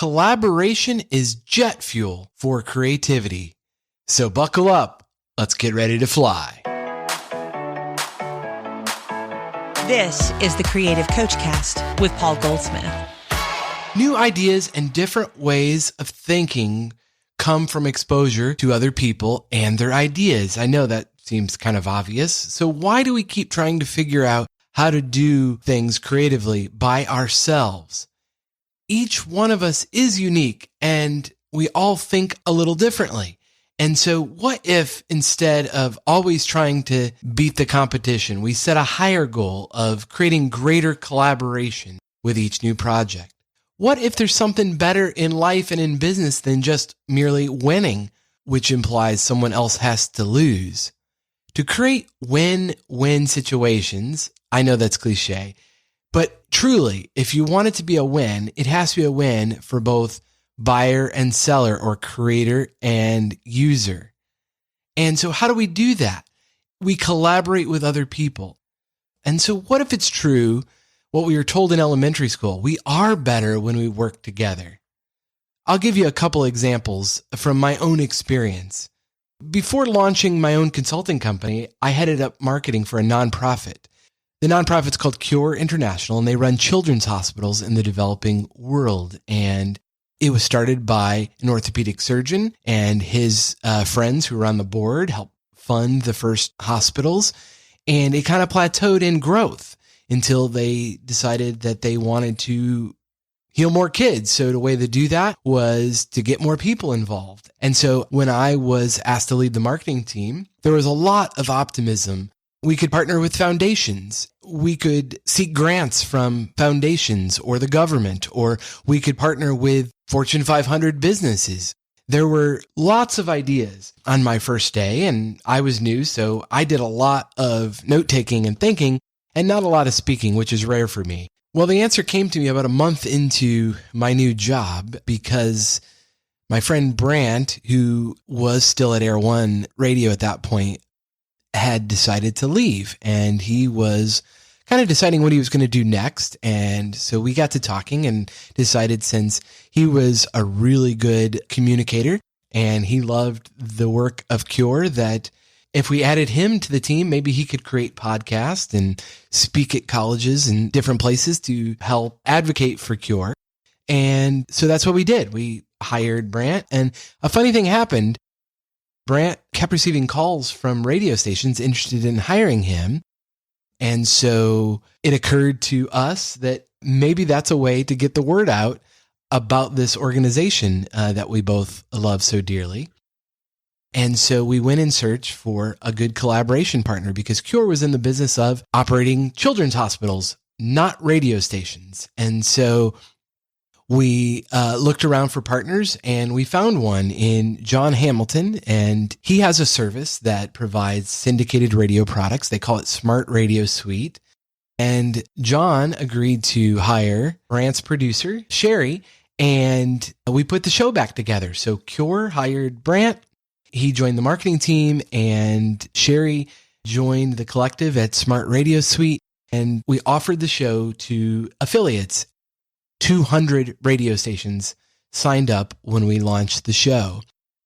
collaboration is jet fuel for creativity. So buckle up. Let's get ready to fly. This is the Creative Coach Cast with Paul Goldsmith. New ideas and different ways of thinking come from exposure to other people and their ideas. I know that seems kind of obvious. So why do we keep trying to figure out how to do things creatively by ourselves? Each one of us is unique and we all think a little differently. And so what if instead of always trying to beat the competition, we set a higher goal of creating greater collaboration with each new project? What if there's something better in life and in business than just merely winning, which implies someone else has to lose? To create win-win situations, I know that's cliche, but truly, if you want it to be a win, it has to be a win for both buyer and seller, or creator and user. And so how do we do that? We collaborate with other people. And so what if it's true what we were told in elementary school? We are better when we work together. I'll give you a couple examples from my own experience. Before launching my own consulting company, I headed up marketing for a nonprofit. The nonprofit's called Cure International, and they run children's hospitals in the developing world. And it was started by an orthopedic surgeon and his friends who were on the board helped fund the first hospitals. And it kind of plateaued in growth until they decided that they wanted to heal more kids. So the way to do that was to get more people involved. And so when I was asked to lead the marketing team, there was a lot of optimism. We could partner with foundations. We could seek grants from foundations or the government, or we could partner with Fortune 500 businesses. There were lots of ideas on my first day, and I was new, so I did a lot of note-taking and thinking, and not a lot of speaking, which is rare for me. Well, the answer came to me about a month into my new job because my friend Brant, who was still at Air One Radio at that point, had decided to leave, and he was kind of deciding what he was going to do next. And so we got to talking and decided, since he was a really good communicator and he loved the work of Cure, that if we added him to the team, maybe he could create podcasts and speak at colleges and different places to help advocate for Cure. And so that's what we did. We hired Brant, and a funny thing happened. Brant kept receiving calls from radio stations interested in hiring him. And so it occurred to us that maybe that's a way to get the word out about this organization that we both love so dearly. And so we went in search for a good collaboration partner, because Cure was in the business of operating children's hospitals, not radio stations. And so we looked around for partners, and we found one in John Hamilton, and he has a service that provides syndicated radio products. They call it Smart Radio Suite. And John agreed to hire Brant's producer, Sherry, and we put the show back together. So Cure hired Brant, he joined the marketing team, and Sherry joined the collective at Smart Radio Suite, and we offered the show to affiliates. 200 radio stations signed up when we launched the show.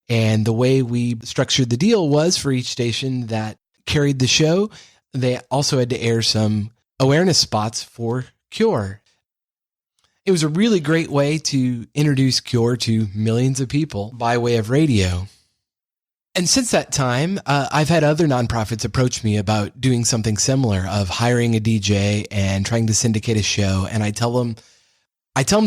And the way we structured the deal was, for each station that carried the show, they also had to air some awareness spots for Cure. It was a really great way to introduce Cure to millions of people by way of radio. And since that time, I've had other nonprofits approach me about doing something similar, of hiring a DJ and trying to syndicate a show. And I tell them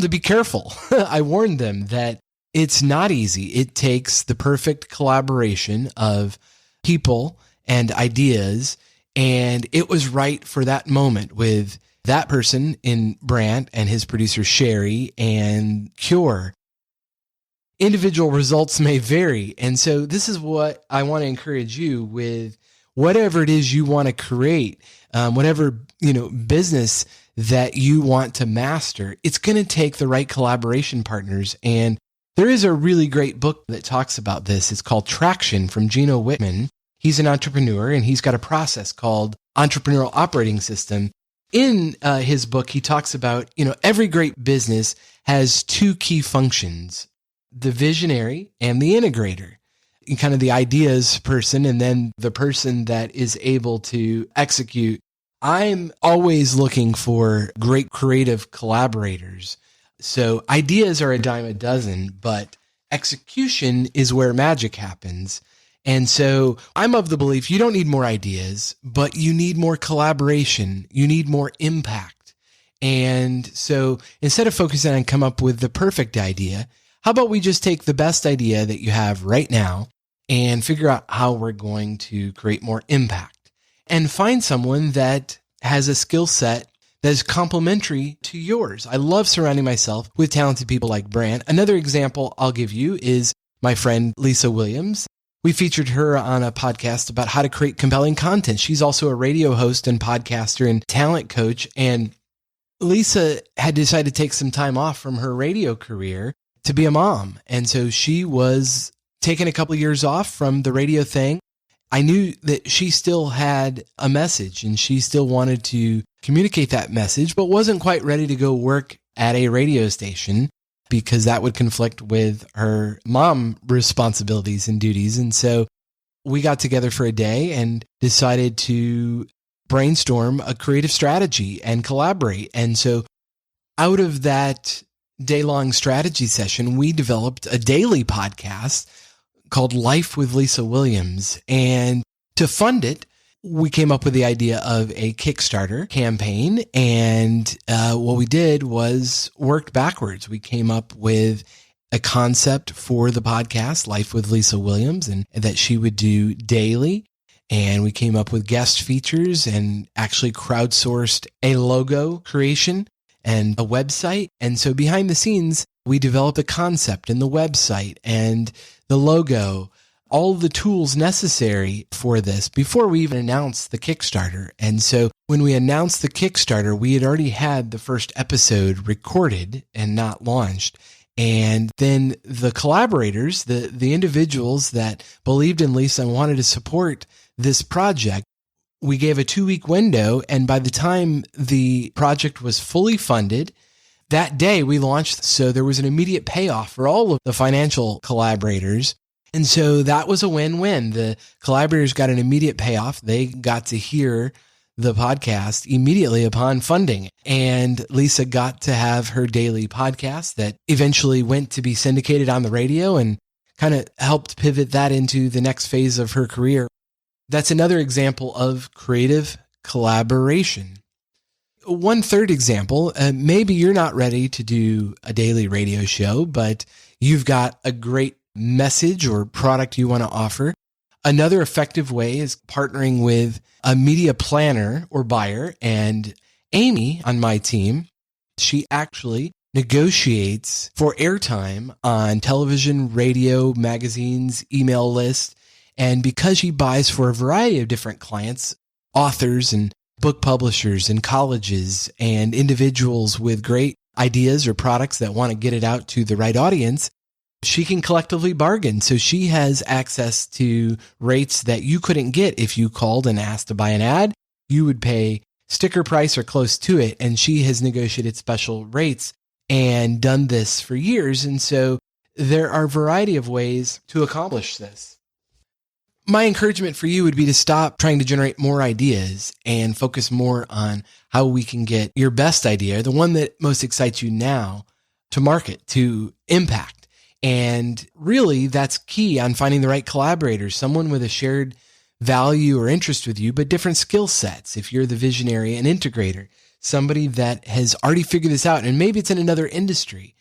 to be careful. I warn them that it's not easy. It takes the perfect collaboration of people and ideas. And it was right for that moment with that person in Brant and his producer, Sherry, and Cure. Individual results may vary. And so this is what I want to encourage you with: whatever it is you want to create, whatever, business that you want to master, it's going to take the right collaboration partners. And there is a really great book that talks about this. It's called Traction, from Gino Wickman. He's an entrepreneur, and he's got a process called Entrepreneurial Operating System. In his book, he talks about, every great business has two key functions, the visionary and the integrator, and kind of the ideas person, and then the person that is able to execute. I'm always looking for great creative collaborators. So ideas are a dime a dozen, but execution is where magic happens. And so I'm of the belief you don't need more ideas, but you need more collaboration. You need more impact. And so instead of focusing on come up with the perfect idea, how about we just take the best idea that you have right now and figure out how we're going to create more impact, and find someone that has a skill set that is complementary to yours. I love surrounding myself with talented people like Brand. Another example I'll give you is my friend Lisa Williams. We featured her on a podcast about how to create compelling content. She's also a radio host and podcaster and talent coach. And Lisa had decided to take some time off from her radio career to be a mom. And so she was taking a couple of years off from the radio thing. I knew that she still had a message and she still wanted to communicate that message, but wasn't quite ready to go work at a radio station because that would conflict with her mom responsibilities and duties. And so we got together for a day and decided to brainstorm a creative strategy and collaborate. And so out of that day-long strategy session, we developed a daily podcast called Life with Lisa Williams. And to fund it, we came up with the idea of a Kickstarter campaign. And what we did was worked backwards. We came up with a concept for the podcast, Life with Lisa Williams, and that she would do daily. And we came up with guest features and actually crowdsourced a logo creation and a website. And so behind the scenes, we developed a concept and the website and the logo, all the tools necessary for this before we even announced the Kickstarter. And so when we announced the Kickstarter, we had already had the first episode recorded and not launched. And then the collaborators, the individuals that believed in Lisa and wanted to support this project, we gave a 2-week window. And by the time the project was fully funded, that day we launched. So there was an immediate payoff for all of the financial collaborators. And so that was a win-win. The collaborators got an immediate payoff. They got to hear the podcast immediately upon funding. And Lisa got to have her daily podcast that eventually went to be syndicated on the radio and kind of helped pivot that into the next phase of her career. That's another example of creative collaboration. One third example, maybe you're not ready to do a daily radio show, but you've got a great message or product you want to offer. Another effective way is partnering with a media planner or buyer. And Amy on my team, she actually negotiates for airtime on television, radio, magazines, email lists. And because she buys for a variety of different clients, authors and book publishers and colleges and individuals with great ideas or products that want to get it out to the right audience, she can collectively bargain. So she has access to rates that you couldn't get if you called and asked to buy an ad. You would pay sticker price or close to it. And she has negotiated special rates and done this for years. And so there are a variety of ways to accomplish this. My encouragement for you would be to stop trying to generate more ideas and focus more on how we can get your best idea, the one that most excites you now, to market, to impact. And really, that's key on finding the right collaborators, someone with a shared value or interest with you, but different skill sets. If you're the visionary and integrator, somebody that has already figured this out, and maybe it's in another industry.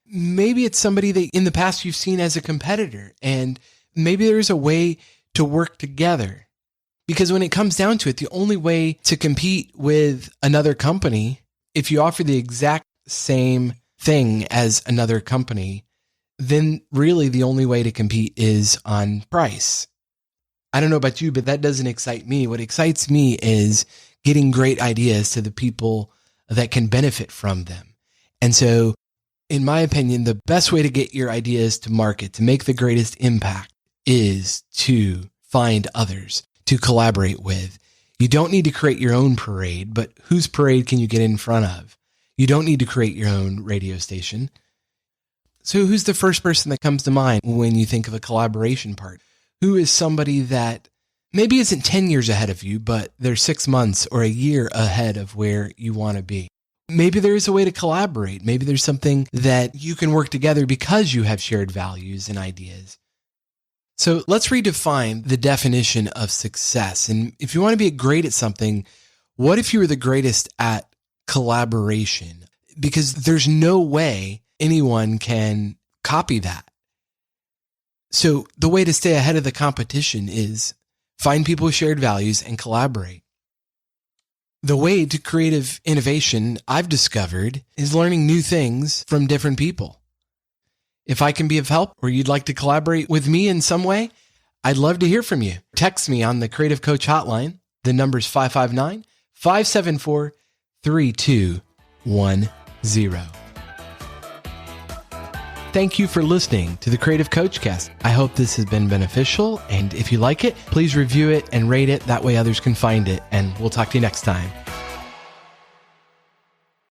Maybe it's somebody that in the past you've seen as a competitor, and maybe there's a way to work together. Because when it comes down to it, the only way to compete with another company, if you offer the exact same thing as another company, then really the only way to compete is on price. I don't know about you, but that doesn't excite me. What excites me is getting great ideas to the people that can benefit from them. And so, in my opinion, the best way to get your ideas to market, to make the greatest impact, is to find others to collaborate with. You don't need to create your own parade, but whose parade can you get in front of? You don't need to create your own radio station. So who's the first person that comes to mind when you think of a collaboration part? Who is somebody that maybe isn't 10 years ahead of you, but they're 6 months or a year ahead of where you want to be? Maybe there is a way to collaborate. Maybe there's something that you can work together because you have shared values and ideas. So let's redefine the definition of success. And if you want to be great at something, what if you were the greatest at collaboration? Because there's no way anyone can copy that. So the way to stay ahead of the competition is find people with shared values and collaborate. The way to creative innovation I've discovered is learning new things from different people. If I can be of help or you'd like to collaborate with me in some way, I'd love to hear from you. Text me on the Creative Coach Hotline. The number's 559-574-3210. Thank you for listening to the Creative Coach Cast. I hope this has been beneficial, and if you like it, please review it and rate it. That way others can find it, and we'll talk to you next time.